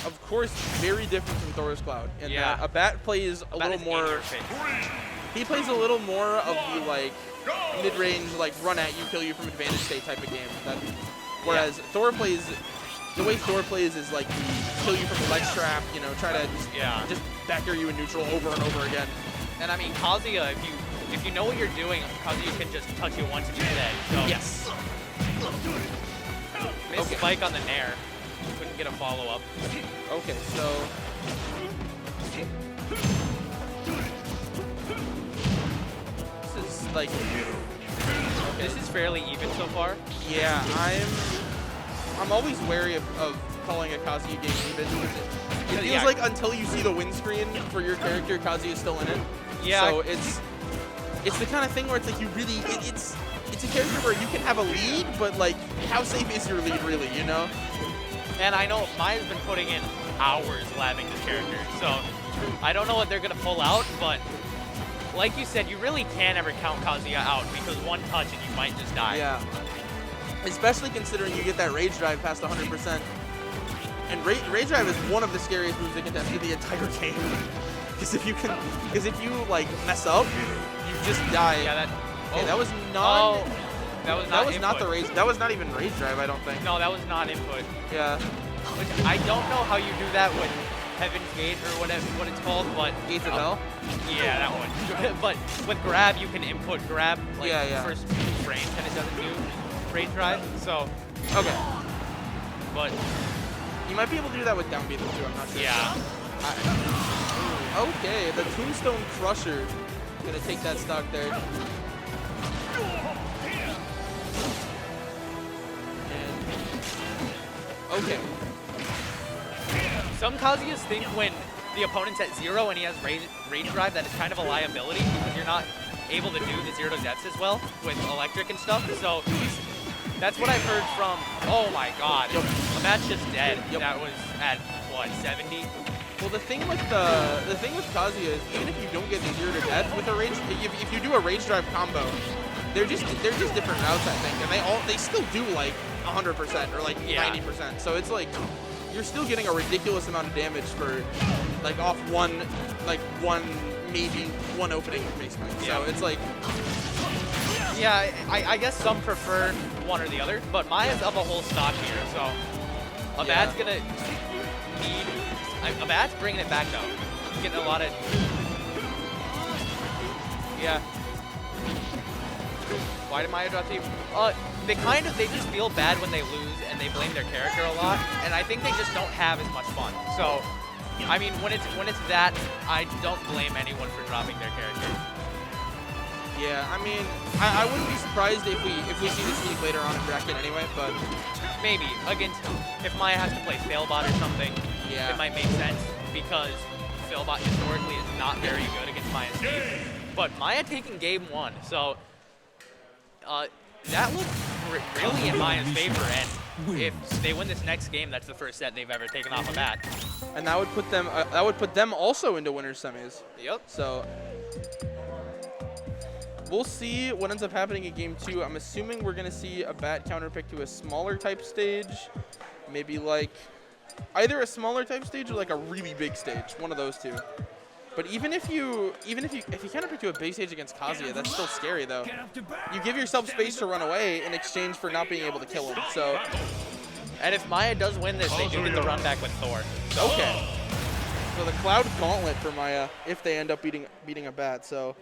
of course, very different from Thor's Cloud. And Yeah. a Bat plays a little more. He plays a little more of the like mid-range, like run at you, kill you from advantage state type of game. Whereas Thor plays, the way Thor plays is like the kill you from the ledge trap, you know, try to just backer you in neutral over and over again. And I mean, Kazuya, if you know what you're doing, Kazuya can just touch you once and you're dead. So Yes. missed spike on the Nair. Couldn't get a follow-up. Okay, so this is like, This is fairly even so far. yeah, I'm always wary of calling a Kazuya game even. It feels Yeah. like until you see the win screen for your character, Kazuya is still in it. Yeah. So it's the kind of thing where it's like you really it's a character where you can have a lead, but like how safe is your lead really, you know? And I know Maya's been putting in hours labbing this character, so I don't know what they're gonna pull out, but like you said, you really can't ever count Kazuya out because one touch and you might just die. Yeah. Especially considering you get that Rage Drive past 100%. And Rage Drive is one of the scariest moves that can test you the entire game. Because if you like mess up, you just die. Yeah, Okay, that was not. Oh, that was That not was not the input. Rage. That was not even Rage Drive, I don't think. No, that was not input. Yeah. Which I don't know how you do that with Heaven's Gate or whatever what it's called, but Gates of Hell. yeah, that one. But with grab, you can input grab like Yeah. first 2 frames, and it doesn't do Rage Drive. So, Okay. but You might be able to do that with down B though too. I'm not sure. yeah, Okay, the Tombstone Crusher gonna take that stock there. And okay. some Kazuyas think when the opponent's at 0 and he has Rage Drive that it's kind of a liability because you're not able to do the 0 to deaths as well with electric and stuff. So that's what I've heard from. Oh my God, the match just dead. That was at what 70. Well, the thing with Kazuya is even if you don't get the 0 to death with a rage, if you do a Rage Drive combo, they're just different routes, I think, and they still do like 100% or like 90%. So it's like you're still getting a ridiculous amount of damage for like off maybe one opening basically. So it's like Yeah, I guess some prefer one or the other, but Maya's up a whole stock here, so a bat's gonna need. A bat's bringing it back though. He's getting a lot of. Yeah. Why did Maya drop team? They just feel bad when they lose and they blame their character a lot, and I think they just don't have as much fun. So, I mean, when it's that, I don't blame anyone for dropping their character. yeah. I mean, I wouldn't be surprised if we see this sneak later on in bracket anyway, but Maybe against if Maya has to play Failbot or something, it might make sense because Failbot historically is not very good against Maya's team. But Maya taking game 1, so that looks really in Maya's favor. And if they win this next game, that's the first set they've ever taken off a bat. and that would put them also into winners semis. Yep. So we'll see what ends up happening in game 2. I'm assuming we're gonna see a bat counterpick to a smaller type stage, maybe like either a smaller type stage or like a really big stage, one of those two. But even if you counterpick to a big stage against Kazuya, that's still scary though. You give yourself space to run away in exchange for not being able to kill him. So And if Maya does win this, they do get the run back with Thor. So okay. So the Cloud Gauntlet for Maya if they end up beating a bat. So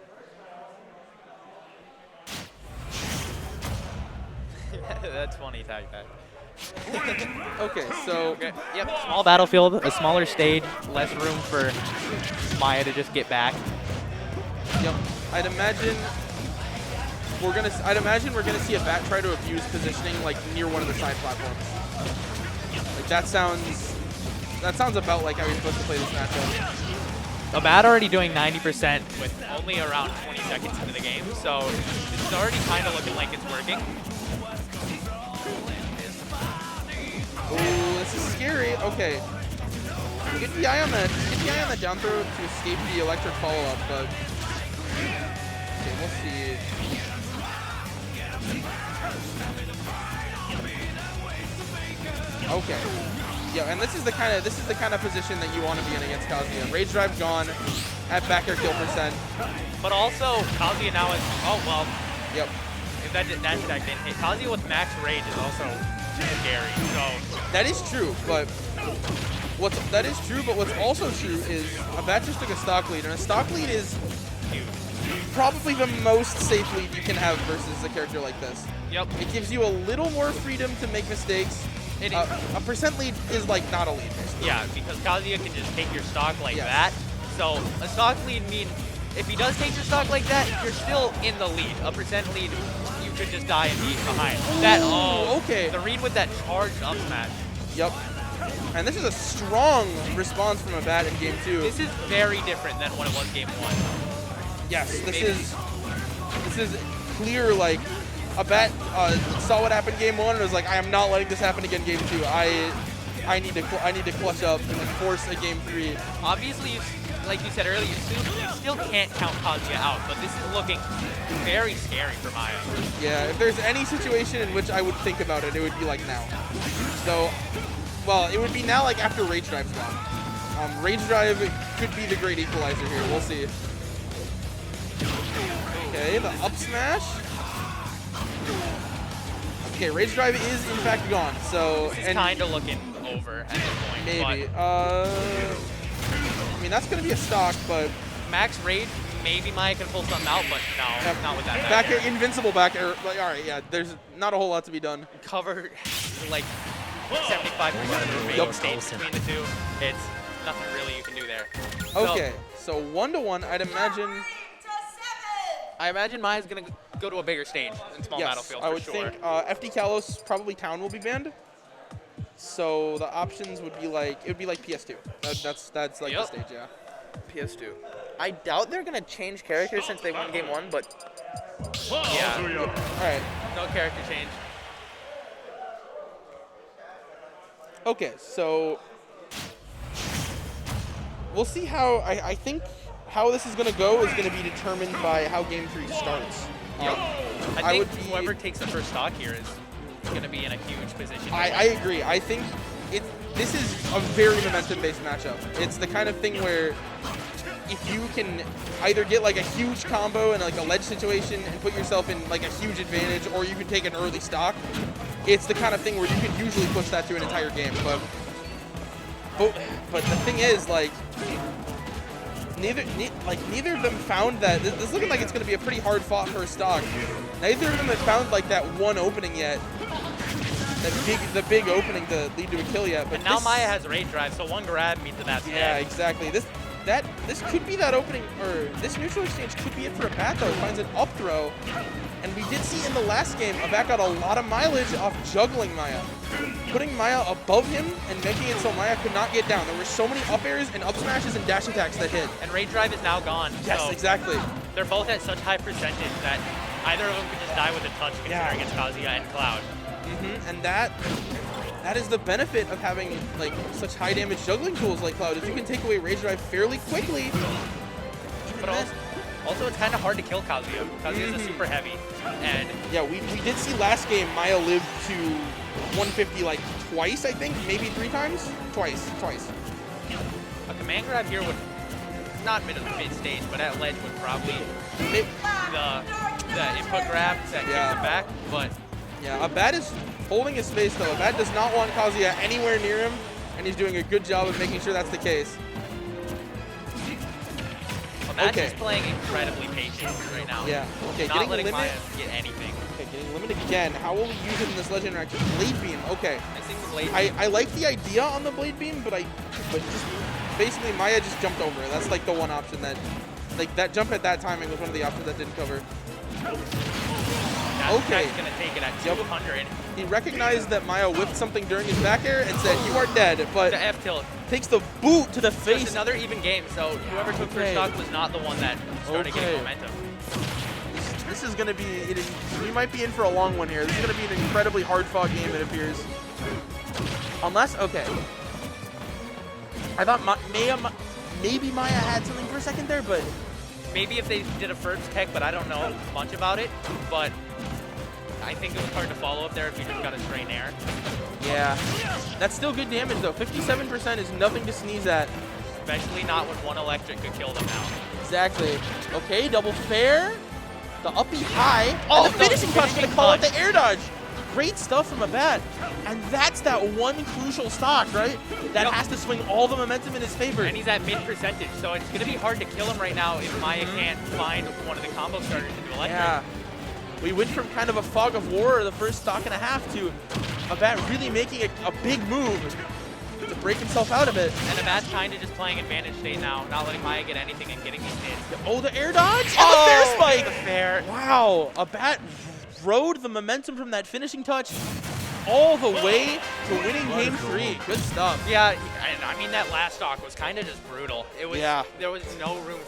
that's funny, tag that. okay, so Yep, small battlefield, a smaller stage, less room for Maya to just get back. yep. I'd imagine we're gonna see a bat try to abuse positioning like near one of the side platforms. Like that sounds about like how you're supposed to play this matchup. A bat already doing 90% with only around 20 seconds into the game, so it's already kind of looking like it's working. Ooh, this is scary. Okay. Get the eye on the down throw to escape the electric follow-up, but okay, we'll see. Okay. Yeah, and this is the kind of position that you want to be in against Kazuya. Rage Drive gone, at back air kill percent. But also, Kazuya now is, oh, well, Yep. if that didn't hit. Kazuya with max rage is also scary, so. That is true, but what's also true is Abat just took a stock lead, and a stock lead is Huge. probably the most safe lead you can have versus a character like this. Yep. It gives you a little more freedom to make mistakes. A percent lead is like not a lead, basically. Yeah, because Kazuya can just take your stock like Yes. that. So a stock lead means if he does take your stock like that, you're still in the lead. A percent lead, you could just die and be behind. Okay. The read with that charged up smash. Yep. And this is a strong response from Abat in game 2. This is very different than what it was game 1. Yes, this is clear. Like Abat saw what happened game 1 and was like, I am not letting this happen again game 2. I need to clutch up and force a game 3. Obviously, like you said earlier, you still can't count Kazuya out, but this is looking very scary for Maya. Yeah, if there's any situation in which I would think about it, it would be like now. So, well, it would be now like after Rage Drive's gone. Rage Drive could be the great equalizer here. We'll see. Okay, the up smash. Okay, Rage Drive is in fact gone. So This is kind of looking over at this point. maybe. But I mean that's gonna be a stock, but max rage, maybe Maya can pull something out, but no, not with that. back air, invincible back air. Like, all right, yeah. There's not a whole lot to be done. Cover like 75% of the remaining Yup. stage between the two. It's nothing really you can do there. Okay, so 1-1. I imagine Maya's gonna go to a bigger stage in small yes, battlefield I for would sure. think FD Kalos probably Town will be banned. So the options would be like it would be like PS2. That's like Yep. the stage, yeah. PS2. I doubt they're gonna change characters since they won game 1, but Yeah, All right. no character change. Okay, so we'll see how I think how this is gonna go is gonna be determined by how game 3 starts. Yep. I I think would be- whoever takes the first stock here is gonna be in a huge position. to I win. agree. I think this is a very momentum-based matchup. It's the kind of thing where if you can either get like a huge combo in like a ledge situation and put yourself in like a huge advantage, or you can take an early stock, it's the kind of thing where you can usually push that to an entire game. But the thing is, like, neither of them found that. This is looking like it's going to be a pretty hard fought first stock. Neither of them have found like that one opening yet. The big opening to lead to a kill yet. But And now this- Maya has rage drive, so one grab means that that's Yeah, dead. exactly. This could be that opening, or this neutral exchange could be it for Abat though. It finds an up throw, and we did see in the last game Abat got a lot of mileage off juggling Maya, putting Maya above him and making it so Maya could not get down. There were so many up airs and up smashes and dash attacks that hit. And rage drive is now gone. Yes, so exactly. They're both at such high percentage that either of them could just die with a touch, considering Yeah. it's Kazuya and Cloud. And that is the benefit of having like such high damage juggling tools like Cloud, is you can take away Rage Drive fairly quickly. But also it's kind of hard to kill Kazuya. Kazuya's a super heavy, and Yeah, we did see last game Maya lived to 150 like twice, I think, maybe 3 times? Twice. a command grab here would not mid stage, but at ledge would probably It- the input grab that kicks Yeah. it back. But Yeah, Abat is holding his space though. Abat does not want Kazuya anywhere near him, and he's doing a good job of making sure that's the case. Matt's Okay. is playing incredibly patient right now. Yeah, okay, Not getting letting limit. Maya get anything. Okay, getting limited again. How will we use it in this legend interaction? Blade Beam, okay. I think the late I like the idea on the Blade Beam, but just basically Maya just jumped over it. That's like the one option that, like that jump at that timing was one of the options that didn't cover. Okay. He's gonna take it at Yep. 200. He recognized that Maya whipped something during his back air and said, "You are dead," but The F tilt. takes the boot to the So it's face. another even game, so whoever took Okay. first stock was not the one that started Okay. getting momentum. This is going to be, we might be in for a long one here. This is going to be an incredibly hard-fought game, it appears. Unless, okay. I thought maybe Maya had something for a second there, but Maybe if they did a first tech, but I don't know much about it. But I think it was hard to follow up there if you just got a straight air. Yeah. That's still good damage, though. 57% is nothing to sneeze at. Especially not when one electric could kill them now. Exactly. Okay, double fair. The uppy high. Oh, And the finishing touch finishing gonna call out touch. the air dodge. Great stuff from a bat. And that's that one crucial stock, right? That Yep. has to swing all the momentum in his favor. And he's at mid percentage, so it's going to be hard to kill him right now if Maya can't find one of the combo starters into electric. Yeah. We went from kind of a fog of war the first stock and a half to a bat really making a big move to break himself out of it. And the bat's kind of just playing advantage state now, not letting Maya get anything and getting these hits. Oh, the air dodge and the fair spike. The fair. Wow, a bat rode the momentum from that finishing touch all the way to winning game 3. Good stuff. Yeah, I mean that last stock was kind of just brutal. It was Yeah. there was no room for